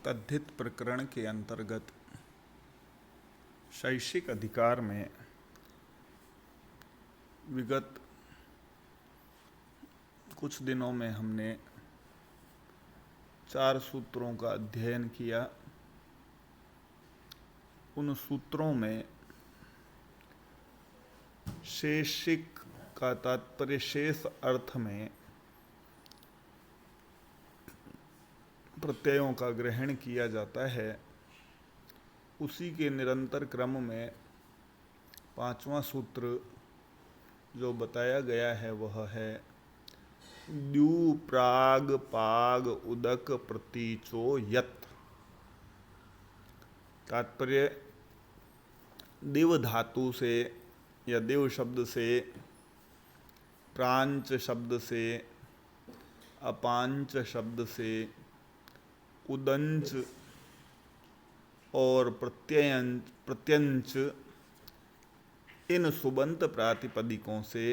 तद्धित प्रकरण के अंतर्गत शैक्षिक अधिकार में विगत कुछ दिनों में हमने 4 सूत्रों का अध्ययन किया। उन सूत्रों में शैक्षिक का तात्पर्य शेष अर्थ में प्रत्ययों का ग्रहण किया जाता है। उसी के निरंतर क्रम में 5वां सूत्र जो बताया गया है वह है द्यू प्राग पाग उदक प्रतीचो यत्। तात्पर्य दिव धातु से या दिव शब्द से, प्रांच शब्द से, अपांच शब्द से, उदंच और प्रत्यंच इन सुबंत प्रातिपदिकों से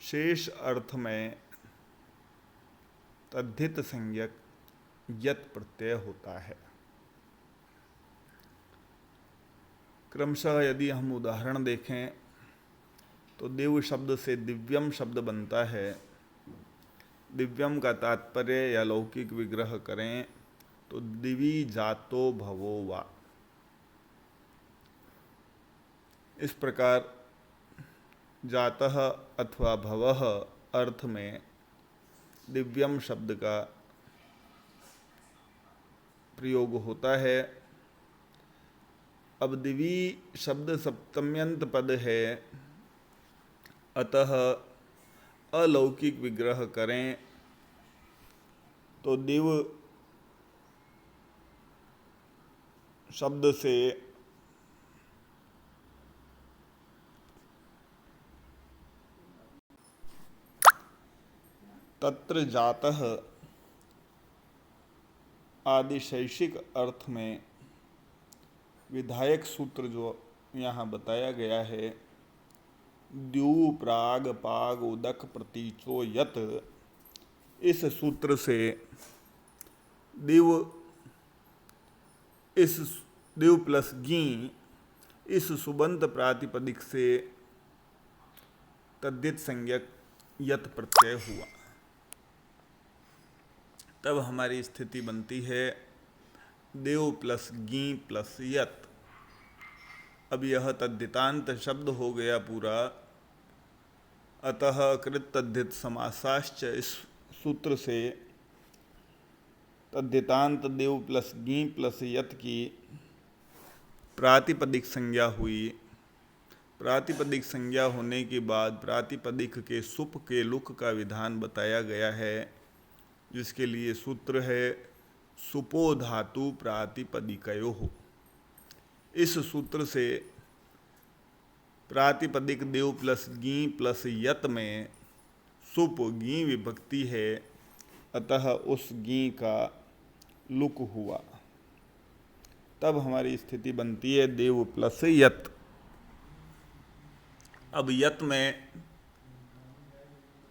शेष अर्थ में तद्धित संज्ञक यत् प्रत्यय होता है। क्रमशः यदि हम उदाहरण देखें तो दिव्य शब्द से दिव्यम शब्द बनता है। दिव्यम का तात्पर्य या लौकिक विग्रह करें तो दिवी जातो भवो वा। इस प्रकार जातः अथवा भवः अर्थ में दिव्यम शब्द का प्रयोग होता है। अब दिवी शब्द सप्तम्यंत पद है, अतः अलौकिक विग्रह करें तो दिव शब्द से तत्र जातः आदि शैक्षिक अर्थ में विधायक सूत्र जो यहाँ बताया गया है द्यू प्राग पाग उदक प्रतीचो यत्, इस सूत्र से दिव प्लस गी इस सुबंत प्रातिपदिक से तद्धित संज्ञक यत् प्रत्यय हुआ। तब हमारी स्थिति बनती है देव प्लस गी प्लस यत्। अब यह तद्धितांत शब्द हो गया पूरा, अतः कृत तद्धित समासाश्च इस सूत्र से तद्धितांत देव प्लस गी प्लस यत् की प्रातिपदिक संज्ञा हुई। प्रातिपदिक संज्ञा होने के बाद प्रातिपदिक के सुप के लुक का विधान बताया गया है, जिसके लिए सूत्र है सुपो धातु प्रातिपदिकयोः। इस सूत्र से प्रातिपदिक देव प्लस गी प्लस यत् में सुप गी विभक्ति है, अतः उस गी का लुक हुआ। तब हमारी स्थिति बनती है देव प्लस यत्। अब यत् में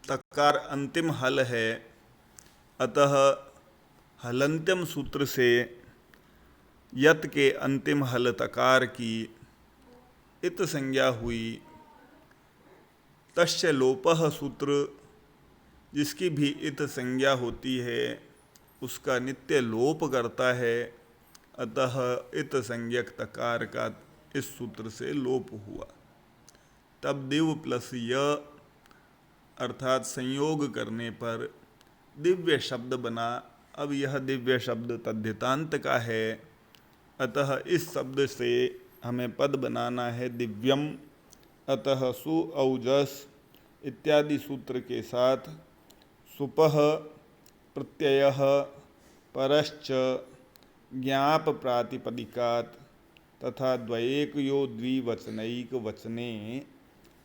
तकार अंतिम हल है, अतः हलंत्यम सूत्र से यत् के अंतिम हल तकार की इत संज्ञा हुई। तस्य लोपः सूत्र जिसकी भी इत संज्ञा होती है उसका नित्य लोप करता है, अतः इत संज्ञक तकार का इस सूत्र से लोप हुआ। तब दिव प्लस य अर्थात संयोग करने पर दिव्य शब्द बना। अब यह दिव्य शब्द तद्धितांत का है, अतः इस शब्द से हमें पद बनाना है दिव्यम। अतः सु औजस इत्यादि सूत्र के साथ सुपः प्रत्ययः परश्च ज्ञाप प्रातिपदिकात् तथा द्वयेकयो द्विवचनैक वचने,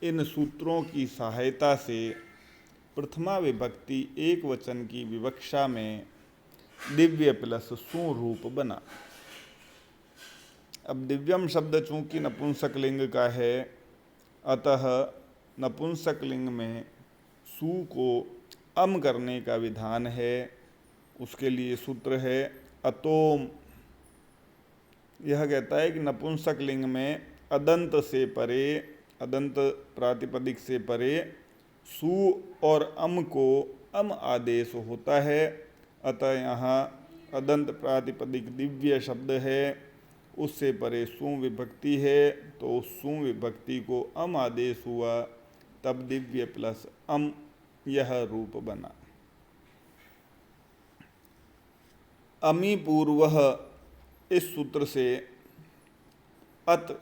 इन सूत्रों की सहायता से प्रथमा विभक्ति एक वचन की विवक्षा में दिव्य प्लस सु रूप बना। अब दिव्यम शब्द चूंकि नपुंसक लिंग का है, अतः नपुंसक लिंग में सु को अम करने का विधान है। उसके लिए सूत्र है अतोम। यह कहता है कि नपुंसक लिंग में अदंत से परे, अदंत प्रातिपदिक से परे सु और अम को अम आदेश होता है। अतः यहाँ अदंत प्रातिपदिक दिव्य शब्द है, उससे परे सु विभक्ति है, तो उस सु विभक्ति को अम आदेश हुआ, तब दिव्य प्लस अम यह रूप बना। अमी पूर्वः इस सूत्र से अत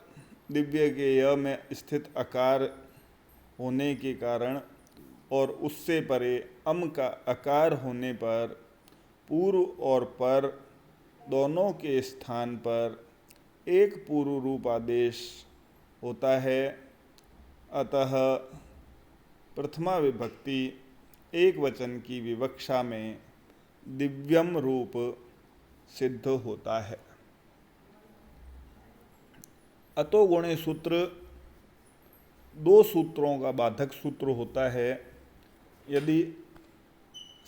दिव्य के य में स्थित आकार होने के कारण और उससे परे अम का आकार होने पर पूर्व और पर दोनों के स्थान पर एक पूर्व रूप आदेश होता है। अतः प्रथमा विभक्ति एक वचन की विवक्षा में दिव्यम रूप सिद्ध होता है। अतो गुणे सूत्र दो सूत्रों का बाधक सूत्र होता है। यदि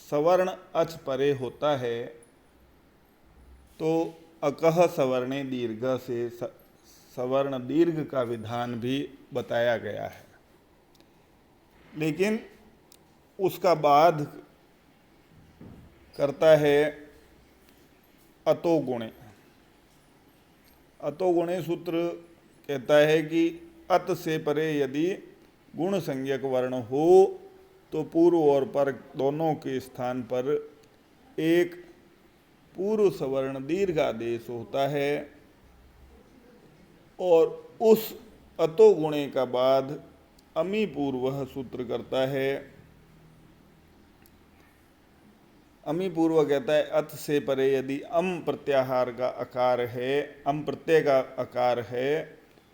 सवर्ण अच परे होता है तो अकह सवर्णे दीर्घ से सवर्ण दीर्घ का विधान भी बताया गया है, लेकिन उसका बाध करता है अतो गुणे। अतो गुणे सूत्र कहता है कि अत से परे यदि गुण संज्ञक वर्ण हो तो पूर्व और पर दोनों के स्थान पर एक पूर्व सवर्ण दीर्घ आदेश होता है, और उस अतो गुणे का बाद अमी पूर्व सूत्र करता है। अमी पूर्व कहता है अत से परे यदि अम प्रत्याहार का आकार है, अम प्रत्यय का आकार है,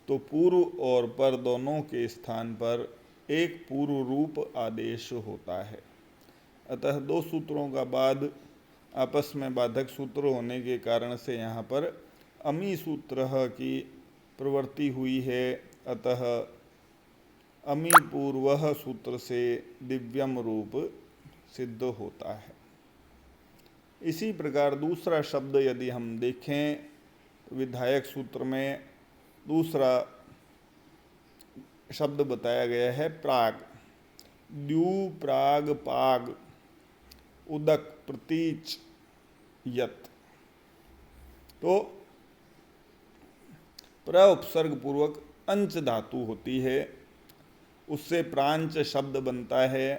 तो पूर्व और पर दोनों के स्थान पर एक पूर्व रूप आदेश होता है। अतः दो सूत्रों का बाद आपस में बाधक सूत्र होने के कारण से यहाँ पर अमी सूत्र की प्रवृत्ति हुई है। अतः अमी पूर्व सूत्र से दिव्यम रूप सिद्ध होता है। इसी प्रकार दूसरा शब्द यदि हम देखें तो विधायक सूत्र में दूसरा शब्द बताया गया है प्राग। द्यू प्राग पाग उदक प्रतीच यत। तो प्र उपसर्ग पूर्वक अंच धातु होती है, उससे प्रांच शब्द बनता है।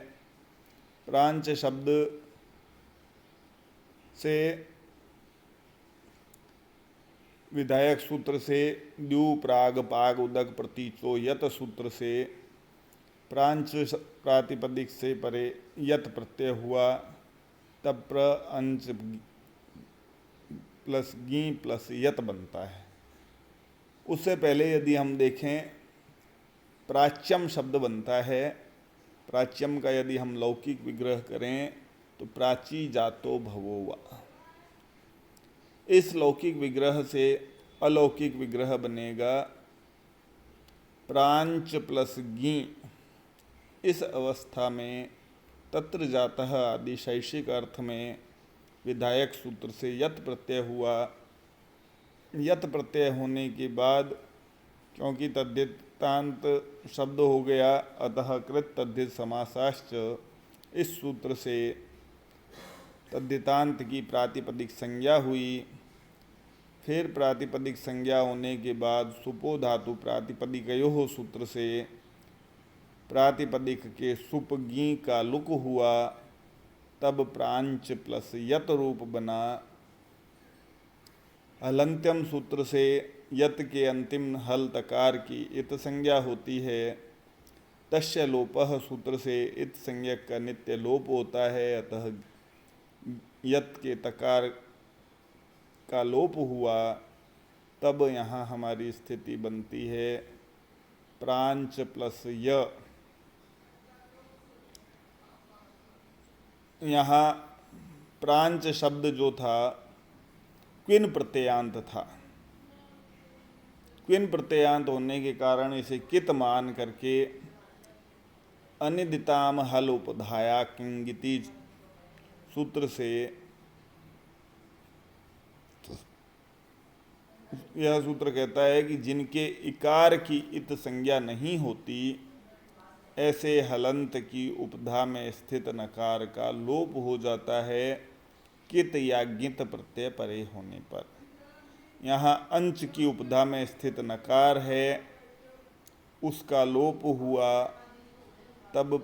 प्रांच शब्द से विधायक सूत्र से द्यू प्राग पाग उदक प्रतीचो यत सूत्र से प्रांच प्रातिपदिक से परे यत प्रत्यय हुआ, तब प्र अंच प्लस गी प्लस यत बनता है। उससे पहले यदि हम देखें प्राच्यम शब्द बनता है। प्राच्यम का यदि हम लौकिक विग्रह करें तो प्राची जातो भवोवा। इस लौकिक विग्रह से अलौकिक विग्रह बनेगा प्रांच प्लस गी। इस अवस्था में तत्र जातः आदि शैषिक अर्थ में विधायक सूत्र से यत प्रत्यय हुआ। यत प्रत्यय होने के बाद क्योंकि तद्धितांत शब्द हो गया, अतः कृत तद्धित समासाश्च इस सूत्र से तद्धितांत की प्रातिपदिक संज्ञा हुई। फिर प्रातिपदिक संज्ञा होने के बाद सुपो धातु प्रातिपदिकयोः सूत्र से प्रातिपदिक के सुप गी का लुक हुआ, तब प्रांच प्लस यत रूप बना। हलंत्यम सूत्र से यत के अंतिम हल तकार की इत संज्ञा होती है। तस्य लोपः सूत्र से इत संज्ञक का नित्य लोप होता है, अतः यत के तकार का लोप हुआ, तब यहाँ हमारी स्थिति बनती है प्रांच प्लस य। यहाँ प्रांच शब्द जो था क्विन प्रत्ययांत था। क्विन प्रत्ययांत होने के कारण इसे कित मान करके अनिदिताम हल उपधाया किंगिति सूत्र से यह सूत्र कहता है कि जिनके इकार की इत संज्ञा नहीं होती, ऐसे हलंत की उपधा में स्थित नकार का लोप हो जाता है कित या गित प्रत्यय परे होने पर। यहाँ अंच की उपधा में स्थित नकार है, उसका लोप हुआ, तब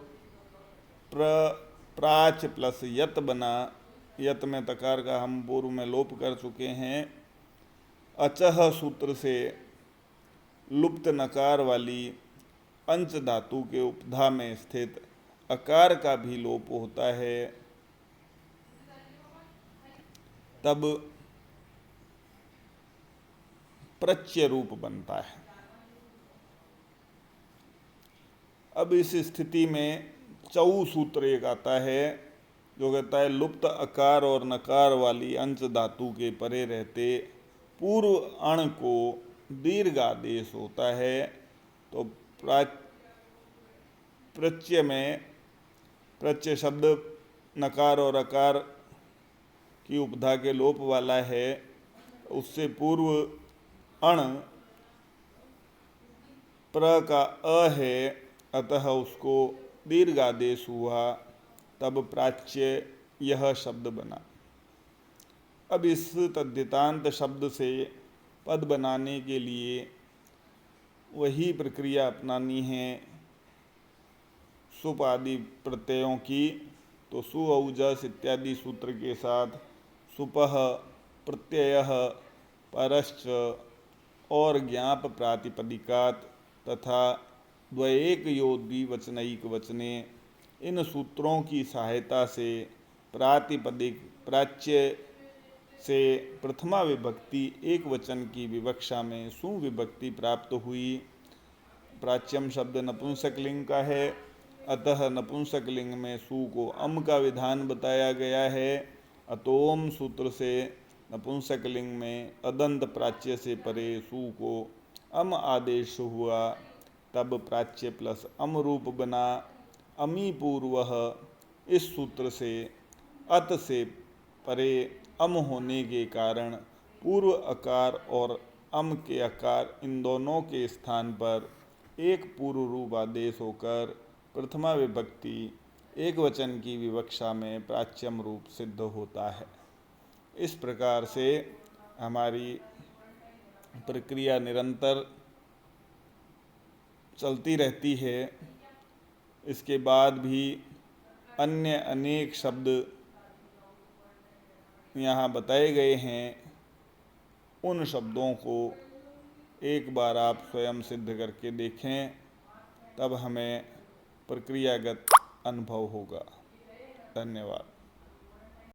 प्राच प्लस यत बना। यत में तकार का हम पूर्व में लोप कर चुके हैं। अचह सूत्र से लुप्त नकार वाली अंच धातु के उपधा में स्थित अकार का भी लोप होता है, तब प्रत्यय रूप बनता है। अब इस स्थिति में चौ सूत्र एक आता है जो कहता है लुप्त अकार और नकार वाली अंश धातु के परे रहते पूर्व अण को दीर्घ आदेश होता है। तो प्रत्यय में प्रत्यय शब्द नकार और अकार की उपधा के लोप वाला है, उससे पूर्व अण प्र का अ है, अतः उसको दीर्घ आदेश हुआ, तब प्राच्य यह शब्द बना। अब इस तद्धितांत शब्द से पद बनाने के लिए वही प्रक्रिया अपनानी है सुप आदि प्रत्ययों की। तो सु औजस इत्यादि सूत्र के साथ सुपः प्रत्ययः परश्च और ज्ञाप प्रातिपदिकात तथा द्वयेक यो द्विवचनैक वचने, इन सूत्रों की सहायता से प्रातिपदिक प्राच्य से प्रथमा विभक्ति एक वचन की विवक्षा में सुविभक्ति प्राप्त हुई। प्राच्यम शब्द नपुंसकलिंग का है, अतः नपुंसकलिंग में सु को अम का विधान बताया गया है। अतोम सूत्र से नपुंसकलिंग में अदंत प्राच्य से परे सु को अम आदेश हुआ, तब प्राच्य प्लस अम रूप बना। अमी पूर्वः इस सूत्र से अत से परे अम होने के कारण पूर्व अकार और अम के अकार इन दोनों के स्थान पर एक पूर्व रूप आदेश होकर प्रथमा विभक्ति एक वचन की विवक्षा में प्राच्यम रूप सिद्ध होता है। इस प्रकार से हमारी प्रक्रिया निरंतर चलती रहती है। इसके बाद भी अन्य अनेक शब्द यहाँ बताए गए हैं, उन शब्दों को एक बार आप स्वयं सिद्ध करके देखें, तब हमें प्रक्रियागत अनुभव होगा। धन्यवाद।